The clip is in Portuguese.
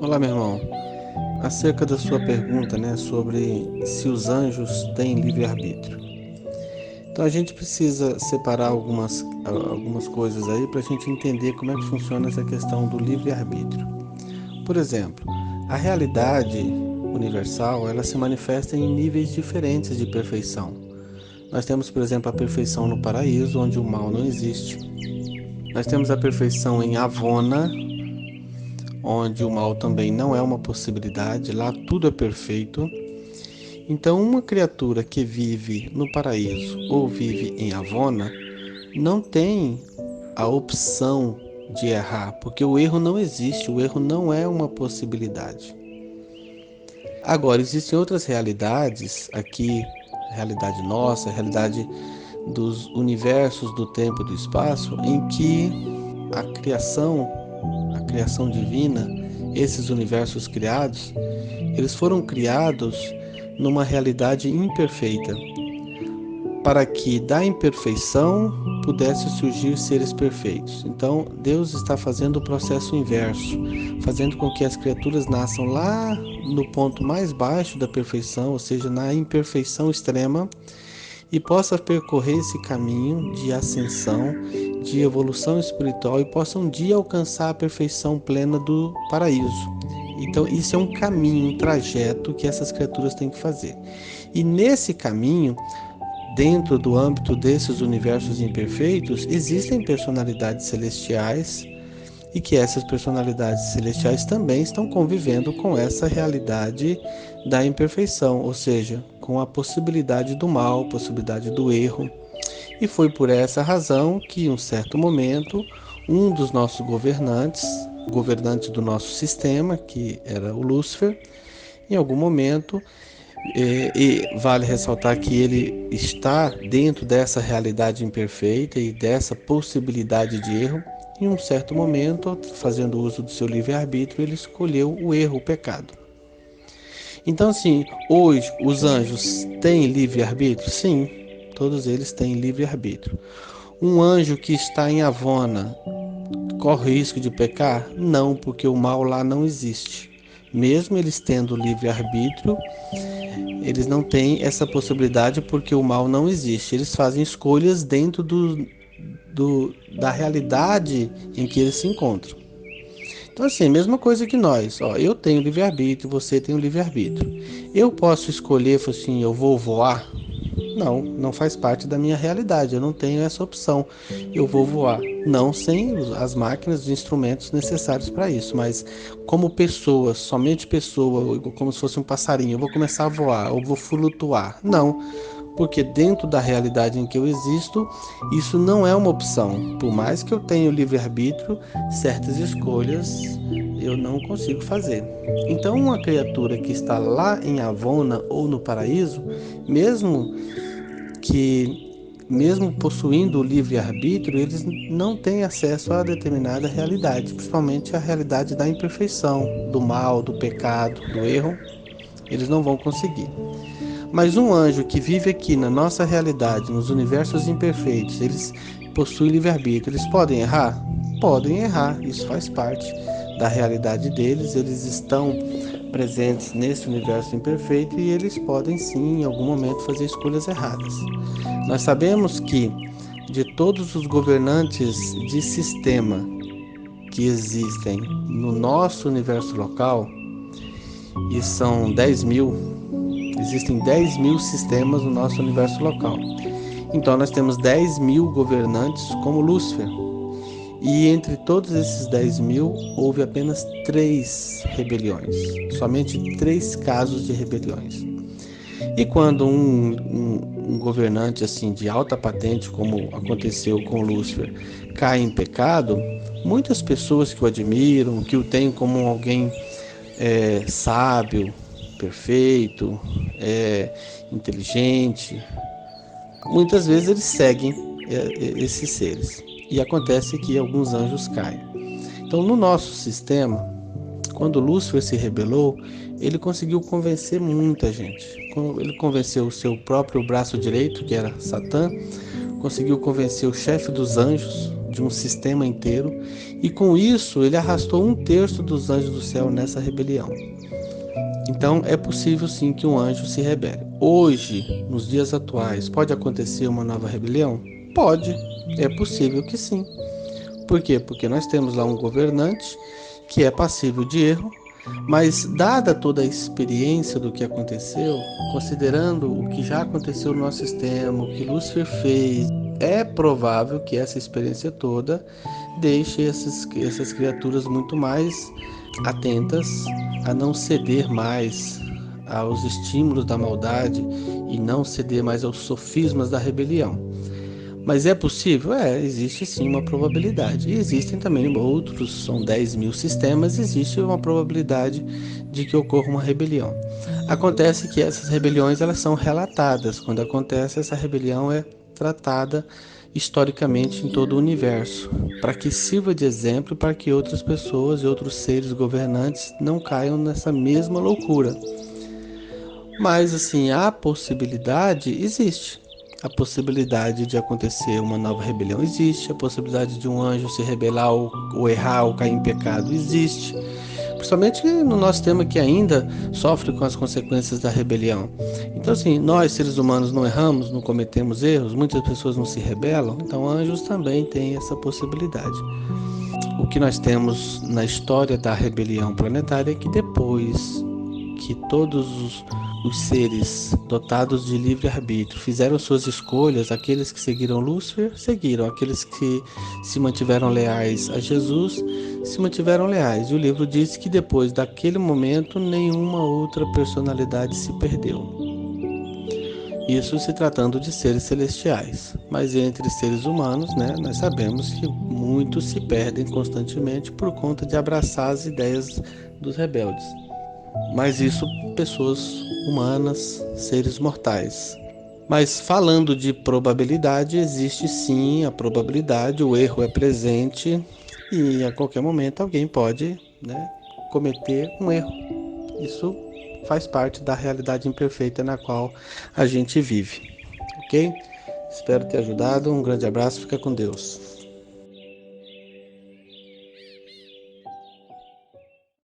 Olá, meu irmão. Acerca da sua pergunta, sobre se os anjos têm livre-arbítrio. Então a gente precisa separar algumas coisas aí para a gente entender como é que funciona essa questão do livre-arbítrio. Por exemplo, a realidade universal, ela se manifesta em níveis diferentes de perfeição. Nós temos, por exemplo, a perfeição no paraíso, onde o mal não existe. Nós temos a perfeição em Avona, onde o mal também não é uma possibilidade, lá tudo é perfeito. Então, uma criatura que vive no paraíso ou vive em Avona não tem a opção de errar, porque o erro não existe, o erro não é uma possibilidade. Agora, existem outras realidades aqui, a realidade nossa, a realidade dos universos do tempo e do espaço, em que a criação divina, esses universos criados, eles foram criados numa realidade imperfeita, para que da imperfeição pudesse surgir seres perfeitos. Então, Deus está fazendo o processo inverso, fazendo com que as criaturas nasçam lá no ponto mais baixo da perfeição, ou seja, na imperfeição extrema, e possa percorrer esse caminho de ascensão, de evolução espiritual e possa um dia alcançar a perfeição plena do paraíso. Então, isso é um caminho, um trajeto que essas criaturas têm que fazer. E nesse caminho, dentro do âmbito desses universos imperfeitos, existem personalidades celestiais e que essas personalidades celestiais também estão convivendo com essa realidade da imperfeição, ou seja, com a possibilidade do mal, possibilidade do erro. E foi por essa razão que, em um certo momento, um dos nossos governantes, governante do nosso sistema, que era o Lúcifer, em algum momento, e vale ressaltar que ele está dentro dessa realidade imperfeita e dessa possibilidade de erro. Em um certo momento, fazendo uso do seu livre-arbítrio, ele escolheu o erro, o pecado. Então, assim, hoje os anjos têm livre-arbítrio? Sim, todos eles têm livre-arbítrio. Um anjo que está em Avona corre risco de pecar? Não, porque o mal lá não existe. Mesmo eles tendo livre-arbítrio, eles não têm essa possibilidade porque o mal não existe. Eles fazem escolhas dentro da realidade em que eles se encontram. Então, assim, mesma coisa que nós. Ó, eu tenho livre-arbítrio, você tem o livre-arbítrio. Eu posso escolher, assim, eu vou voar? Não, não faz parte da minha realidade. Eu não tenho essa opção. Eu vou voar. Não sem as máquinas, os instrumentos necessários para isso. Mas como pessoa, somente pessoa, como se fosse um passarinho, eu vou começar a voar ou vou flutuar. Não, porque dentro da realidade em que eu existo, isso não é uma opção. Por mais que eu tenha o livre-arbítrio, certas escolhas eu não consigo fazer. Então, uma criatura que está lá em Avona ou no paraíso, mesmo que mesmo possuindo o livre-arbítrio, eles não têm acesso a determinada realidade, principalmente a realidade da imperfeição, do mal, do pecado, do erro, eles não vão conseguir. Mas um anjo que vive aqui na nossa realidade, nos universos imperfeitos, eles possuem livre-arbítrio, eles podem errar? Podem errar, isso faz parte da realidade deles, eles estão presentes nesse universo imperfeito e eles podem sim, em algum momento, fazer escolhas erradas. Nós sabemos que de todos os governantes de sistema que existem no nosso universo local, e são 10.000, existem 10.000 sistemas no nosso universo local. Então nós temos 10.000 governantes como Lúcifer. E entre todos esses 10.000, houve apenas 3 rebeliões. Somente 3 casos de rebeliões. E quando um governante assim de alta patente, como aconteceu com Lúcifer, cai em pecado, muitas pessoas que o admiram, que o têm como alguém sábio, perfeito, inteligente, muitas vezes eles seguem esses seres. E acontece que alguns anjos caem. Então, no nosso sistema, quando Lúcifer se rebelou, ele conseguiu convencer muita gente. Ele convenceu o seu próprio braço direito, que era Satã, conseguiu convencer o chefe dos anjos, de um sistema inteiro, e com isso ele arrastou 1/3 dos anjos do céu nessa rebelião. Então é possível sim que um anjo se rebele. Hoje, nos dias atuais, pode acontecer uma nova rebelião? Pode, é possível que sim. Por quê? Porque nós temos lá um governante que é passível de erro, mas dada toda a experiência do que aconteceu, considerando o que já aconteceu no nosso sistema, o que Lúcifer fez, é provável que essa experiência toda deixe essas criaturas muito mais atentas a não ceder mais aos estímulos da maldade e não ceder mais aos sofismas da rebelião. Mas é possível? Existe sim uma probabilidade. E existem também outros, são 10.000 sistemas, existe uma probabilidade de que ocorra uma rebelião. Acontece que essas rebeliões elas são relatadas. Quando acontece, essa rebelião é tratada historicamente em todo o universo, para que sirva de exemplo para que outras pessoas e outros seres governantes não caiam nessa mesma loucura. Mas assim, a possibilidade existe. A possibilidade de acontecer uma nova rebelião existe, a possibilidade de um anjo se rebelar ou errar ou cair em pecado existe, principalmente no nosso tema que ainda sofre com as consequências da rebelião. Então assim, nós seres humanos não erramos, não cometemos erros, muitas pessoas não se rebelam, então anjos também têm essa possibilidade. O que nós temos na história da rebelião planetária é que depois que todos os seres dotados de livre-arbítrio fizeram suas escolhas, aqueles que seguiram Lúcifer, seguiram, aqueles que se mantiveram leais a Jesus, se mantiveram leais. E o livro diz que depois daquele momento, nenhuma outra personalidade se perdeu. Isso se tratando de seres celestiais. Mas entre seres humanos, nós sabemos que muitos se perdem constantemente por conta de abraçar as ideias dos rebeldes. Mas isso, pessoas humanas, seres mortais. Mas falando de probabilidade, existe sim a probabilidade, o erro é presente e a qualquer momento alguém pode cometer um erro. Isso faz parte da realidade imperfeita na qual a gente vive, ok? Espero ter ajudado, um grande abraço, fica com Deus.